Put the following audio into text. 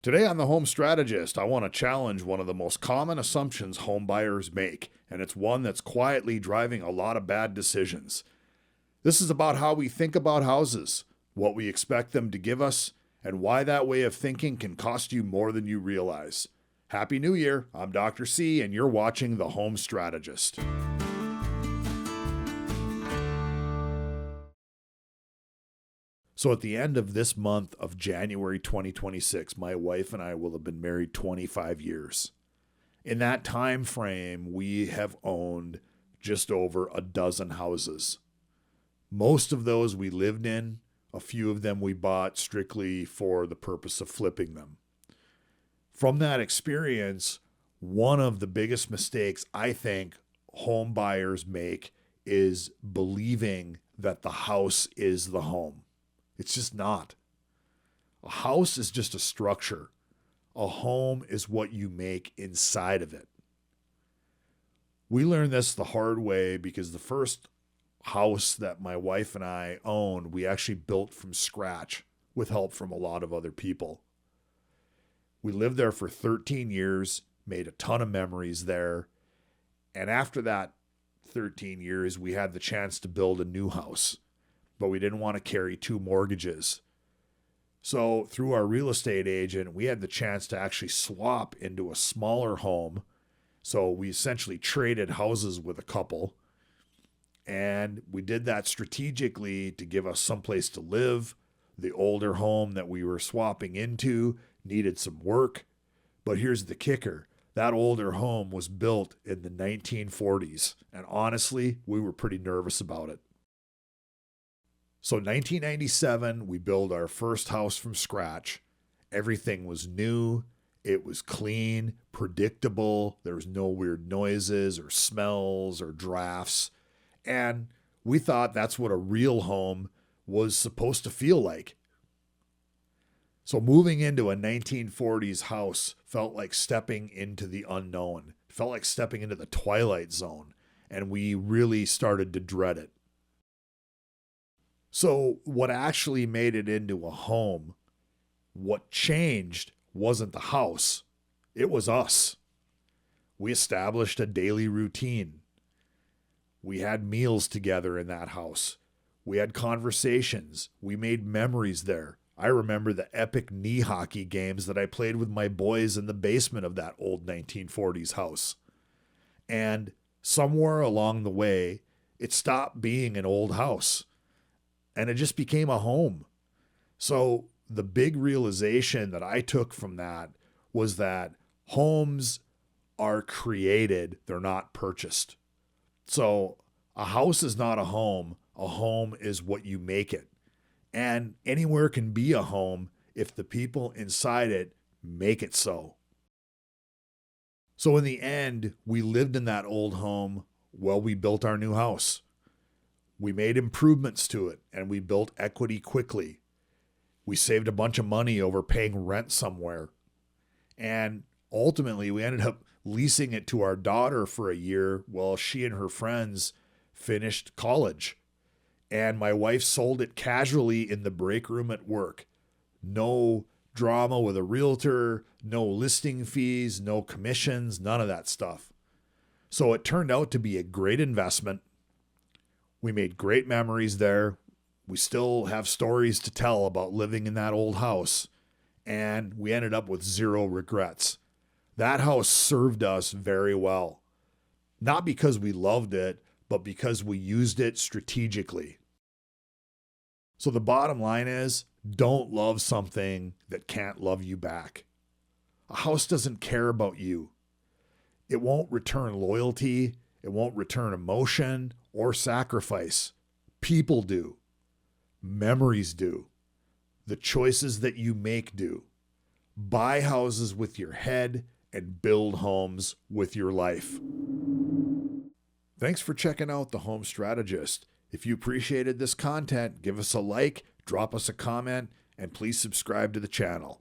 Today on the Home Strategist, I want to challenge one of the most common assumptions home buyers make, and it's one that's quietly driving a lot of bad decisions. This is about how we think about houses, what we expect them to give us, and why that way of thinking can cost you more than you realize. Happy New Year! I'm Dr. C, and you're watching the Home Strategist. So at the end of this month of January 2026, my wife and I will have been married 25 years. In that time frame, we have owned just over a dozen houses. Most of those we lived in, a few of them we bought strictly for the purpose of flipping them. From that experience, one of the biggest mistakes I think home buyers make is believing that the house is the home. It's just not. A house is just a structure. A home is what you make inside of it. We learned this the hard way because the first house that my wife and I owned, we actually built from scratch with help from a lot of other people. We lived there for 13 years, made a ton of memories there. And after that 13 years, we had the chance to build a new house, but we didn't want to carry two mortgages. So through our real estate agent, we had the chance to actually swap into a smaller home. So we essentially traded houses with a couple. And we did that strategically to give us someplace to live. The older home that we were swapping into needed some work. But here's the kicker. That older home was built in the 1940s. And honestly, we were pretty nervous about it. So 1997, we built our first house from scratch. Everything was new. It was clean, predictable. There was no weird noises or smells or drafts. And we thought that's what a real home was supposed to feel like. So moving into a 1940s house felt like stepping into the unknown. It felt like stepping into the twilight zone. And we really started to dread it. So what actually made it into a home, what changed wasn't the house, it was us. We established a daily routine. We had meals together in that house. We had conversations. We made memories there. I remember the epic knee hockey games that I played with my boys in the basement of that old 1940s house. And somewhere along the way, it stopped being an old house. And it just became a home. So the big realization that I took from that was that homes are created, they're not purchased. So a house is not a home is what you make it. And anywhere can be a home if the people inside it make it so. So in the end, we lived in that old home while we built our new house. We made improvements to it, and we built equity quickly. We saved a bunch of money over paying rent somewhere. And ultimately, we ended up leasing it to our daughter for a year while she and her friends finished college. And my wife sold it casually in the break room at work. No drama with a realtor, no listing fees, no commissions, none of that stuff. So it turned out to be a great investment. We made great memories there. We still have stories to tell about living in that old house. And we ended up with zero regrets. That house served us very well. Not because we loved it, but because we used it strategically. So the bottom line is, don't love something that can't love you back. A house doesn't care about you. It won't return loyalty. It won't return emotion or sacrifice. People do. Memories do. The choices that you make do. Buy houses with your head and build homes with your life. Thanks for checking out the Home Strategist. If you appreciated this content, give us a like, drop us a comment, and please subscribe to the channel.